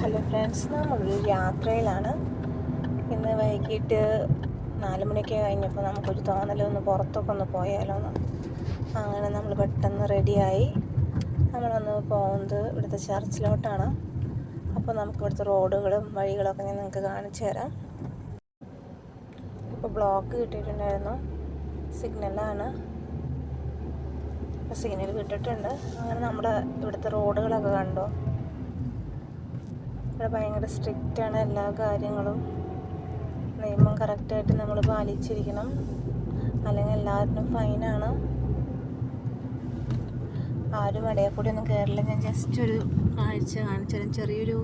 Hello friends, നമ്മളൊരു യാത്രയിലാണ്. ഇന്ന് വൈകിട്ട് 4 മണിയൊക്കെ കഴിഞ്ഞപ്പോൾ നമുക്കൊരു തോന്നലൊന്ന് പുറത്തൊക്കെ ഒന്ന് പോയാലോ എന്ന്. അങ്ങനെ നമ്മൾ പെട്ടെന്ന് റെഡിയായി. നമ്മളൊന്ന് പോകുന്നത് ഇവിടുത്തെ ചർച്ചിലോട്ടാണ്. അപ്പോൾ നമുക്ക് ഇവിടുത്തെ റോഡുകളും വഴികളൊക്കെ ഞാൻ നിങ്ങൾക്ക് കാണിച്ചു തരാം. ഇപ്പോൾ ബ്ലോക്ക് കിട്ടിയിട്ടുണ്ടായിരുന്നു, സിഗ്നലാണ്. സിഗ്നൽ കിട്ടിയിട്ടുണ്ട്. അങ്ങനെ നമ്മുടെ ഇവിടുത്തെ റോഡുകളൊക്കെ കണ്ടോ. ഇവിടെ ഭയങ്കര സ്ട്രിക്റ്റാണ്, എല്ലാ കാര്യങ്ങളും നിയമം കറക്റ്റായിട്ട് നമ്മൾ പാലിച്ചിരിക്കണം, അല്ലെങ്കിൽ എല്ലാവരും ഫൈനാണ്. ആരും ഇടയിൽ കൂടി ഒന്നും കയറില്ല. ഞാൻ ജസ്റ്റ് ഒരു കാഴ്ച കാണിച്ചു തരാം. ചെറിയൊരു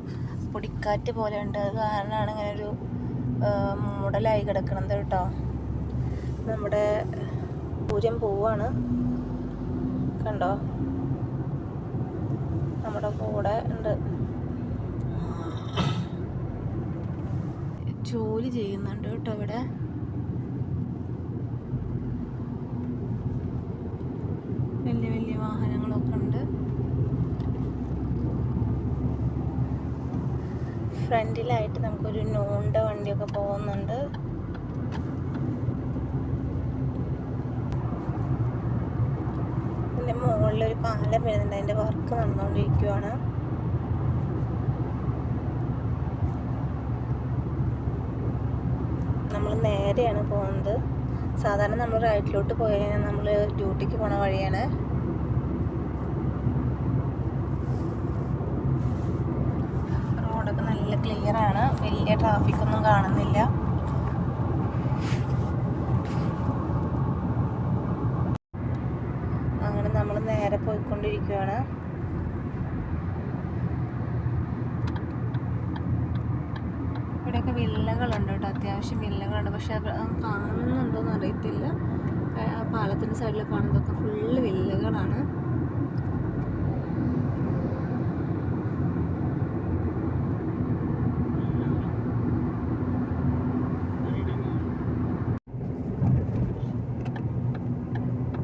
പൊടിക്കാറ്റ് പോലെ ഉണ്ട്, അത് കാരണമാണ് ഇങ്ങനെ ഒരു മൂടലായി കിടക്കണത് കേട്ടോ. നമ്മുടെ പൂരം പോവാണ്, കണ്ടോ, നമ്മുടെ കൂടെ ഉണ്ട്. ജോലി ചെയ്യുന്നുണ്ട് കേട്ടോ ഇവിടെ. വലിയ വലിയ വാഹനങ്ങളൊക്കെ ഉണ്ട്. ഫ്രണ്ടിലായിട്ട് നമുക്കൊരു നോണ്ട വണ്ടിയൊക്കെ പോകുന്നുണ്ട്. ഇതിൻ്റെ മുകളിലൊരു പാലം വരുന്നുണ്ട്, അതിൻ്റെ വർക്ക് നടന്നുകൊണ്ടിരിക്കുകയാണ്. നമ്മൾ നേരെയാണ് പോകുന്നത്. സാധാരണ നമ്മൾ റൈറ്റിലോട്ട് പോയി കഴിഞ്ഞാൽ നമ്മൾ ഡ്യൂട്ടിക്ക് പോണ വഴിയാണ്. റോഡൊക്കെ നല്ല ക്ലിയറാണ്, വലിയ ട്രാഫിക്കൊന്നും കാണുന്നില്ല. അങ്ങനെ നമ്മൾ നേരെ പോയിക്കൊണ്ടിരിക്കുകയാണ്. ഇവിടെയൊക്കെ വില്ലകളുണ്ട് കേട്ടോ, അത്യാവശ്യം വില്ലകളുണ്ട്. പക്ഷെ അത് കാണുന്നുണ്ടോയെന്ന് അറിയത്തില്ല. ആ പാലത്തിൻ്റെ സൈഡിൽ കാണുന്നതൊക്കെ ഫുള്ള് വില്ലകളാണ്.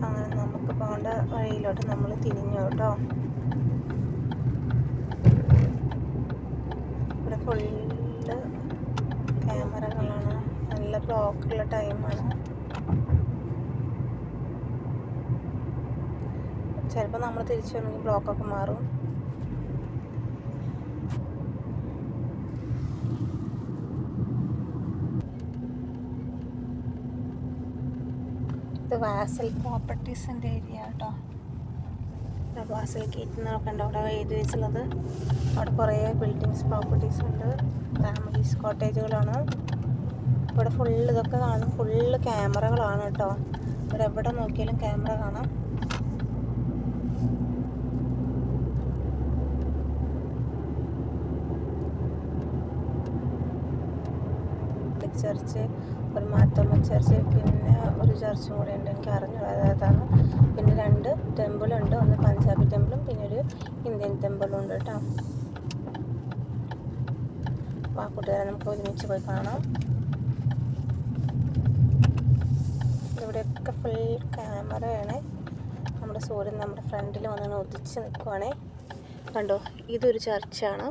അങ്ങനെ നമുക്ക് പോകേണ്ട വഴിയിലോട്ട് നമ്മൾ തിരിഞ്ഞു കേട്ടോ. ഇവിടെ ഫുള്ള് ക്യാമറകളാണ്, നല്ല ബ്ലോക്കുള്ള ടൈമാണ്. ചിലപ്പോൾ നമ്മൾ തിരിച്ചു വരണമെങ്കിൽ ബ്ലോക്കൊക്കെ മാറും. ഇത് വാസൽ പ്രോപ്പർട്ടീസിൻ്റെ ഏരിയ കേട്ടോ. വാസൽ ഗേറ്റ് എന്നൊക്കെ ഉണ്ട് അവിടെ എഴുതി വെച്ചുള്ളത്. അവിടെ കുറേ ബിൽഡിങ്സ്, പ്രോപ്പർട്ടീസ് ഉണ്ട്, ഫാമിലീസ്, കോട്ടേജുകളാണ്. ഇവിടെ ഫുള്ള് ഇതൊക്കെ കാണും, ഫുള്ള് ക്യാമറകളാണ് കേട്ടോ. ഇവിടെ എവിടെ നോക്കിയാലും ക്യാമറ കാണാം. ചർച്ച്, ഒരു മാർത്തോമ ചർച്ച്, പിന്നെ ഒരു ചർച്ചും കൂടെ ഉണ്ട്, എനിക്ക് അറിഞ്ഞതാണ്. പിന്നെ 2 ടെമ്പിളുണ്ട്, ഒന്ന് പഞ്ചാബി ടെമ്പിളും പിന്നെ ഒരു ഇന്ത്യൻ ടെമ്പിളും ഉണ്ട് കേട്ടോ. അപ്പോൾ ആ കൂട്ടുകാരെ നമുക്ക് ഒരുമിച്ച് പോയി കാണാം. ഇവിടെയൊക്കെ ഫുൾ ക്യാമറയാണ്. നമ്മുടെ സൂര്യൻ നമ്മുടെ ഫ്രണ്ടിൽ വന്ന് ഉദിച്ച് നിൽക്കുവാണേ, കണ്ടോ. ഇതൊരു ചർച്ചാണ്.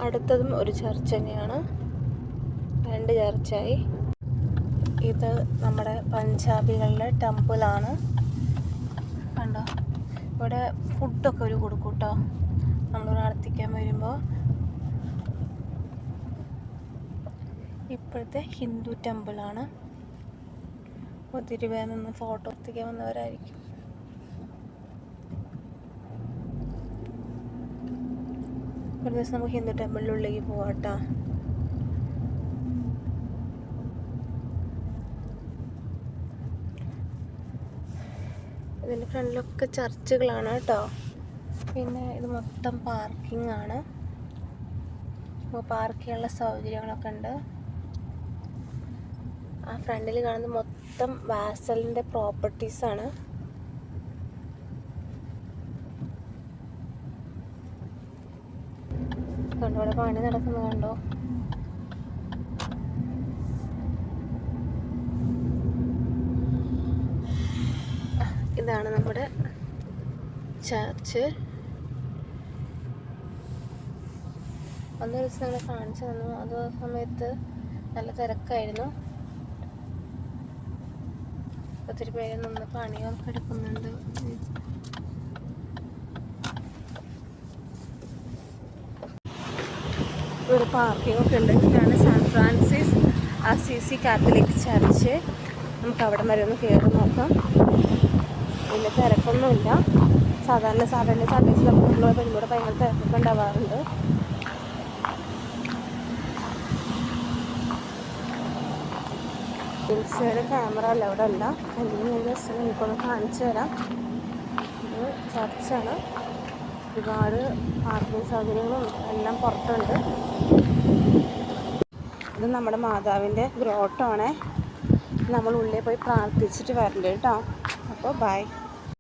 അടുത്തതും ഒരു ചർച്ച് തന്നെയാണ്, 2 ചർച്ചായി. ഇത് നമ്മുടെ പഞ്ചാബികളുടെ ടെമ്പിളാണ്, കണ്ടോ. ഇവിടെ ഫുഡൊക്കെ ഒരു കൊടുക്കും കേട്ടോ നമ്മൾ പ്രാർത്ഥിക്കാൻ വരുമ്പോൾ. ഇപ്പോഴത്തെ ഹിന്ദു ടെമ്പിളാണ്. ഒത്തിരി പേര് നിന്ന് ഫോട്ടോ എടുത്തിക്കാൻ വന്നവരായിരിക്കും. ഒരു ദിവസം നമുക്ക് ഹിന്ദു ടെമ്പിളിനുള്ളിലേക്ക് പോവാം കേട്ടോ. ഇതിൻ്റെ ഫ്രണ്ടിലൊക്കെ ചർച്ചുകളാണ് കേട്ടോ. പിന്നെ ഇത് മൊത്തം പാർക്കിംഗ് ആണ്, പാർക്ക് ചെയ്യാനുള്ള സൗകര്യങ്ങളൊക്കെ ഉണ്ട്. ആ ഫ്രണ്ടിൽ കാണുന്നത് മൊത്തം വാസലിൻ്റെ പ്രോപ്പർട്ടീസാണ്. കണ്ടോ, അവിടെ പണി നടക്കുന്നത് കണ്ടോ. ഇതാണ് നമ്മുടെ ചർച്ച്. അന്ന് ദിവസം ഞങ്ങൾ കാണിച്ചു തന്നു. അത് സമയത്ത് നല്ല തിരക്കായിരുന്നു. ഒത്തിരി പേര് നിന്ന് പണിയൊക്കെ എടുക്കുന്നുണ്ട്. ഇവിടെ പാർക്കിംഗ് ഒക്കെ ഉണ്ട്. ഇതാണ് San Francis Assisi Catholic church. നമുക്ക് അവിടെ വരെ ഒന്ന് കയറി നോക്കാം. വലിയ തിരക്കൊന്നുമില്ല. സാധാരണ സൺഡേസിലൊക്കെ നമ്മൾ വരുമ്പോൾ ഭയങ്കര തിരക്കൊക്കെ ഉണ്ടാവാറുണ്ട്. ഇൻസൈഡ് ക്യാമറ അല്ല അവിടെ അല്ല. എങ്കിലും ഞാൻ ജസ്റ്റ് നിങ്ങൾക്കൊന്ന് കാണിച്ചു തരാം. ഇത് ചർച്ചാണ്. ഒരുപാട് പാർക്കിംഗ് സൗകര്യങ്ങളും എല്ലാം പുറത്തുണ്ട്. ഇത് നമ്മുടെ മാതാവിൻ്റെ ഗ്രോട്ടോ ആണ്. നമ്മൾ ഉള്ളിൽ പോയി പ്രാർത്ഥിച്ചിട്ട് വരണ്ട കേട്ടോ. അപ്പോൾ ബൈ.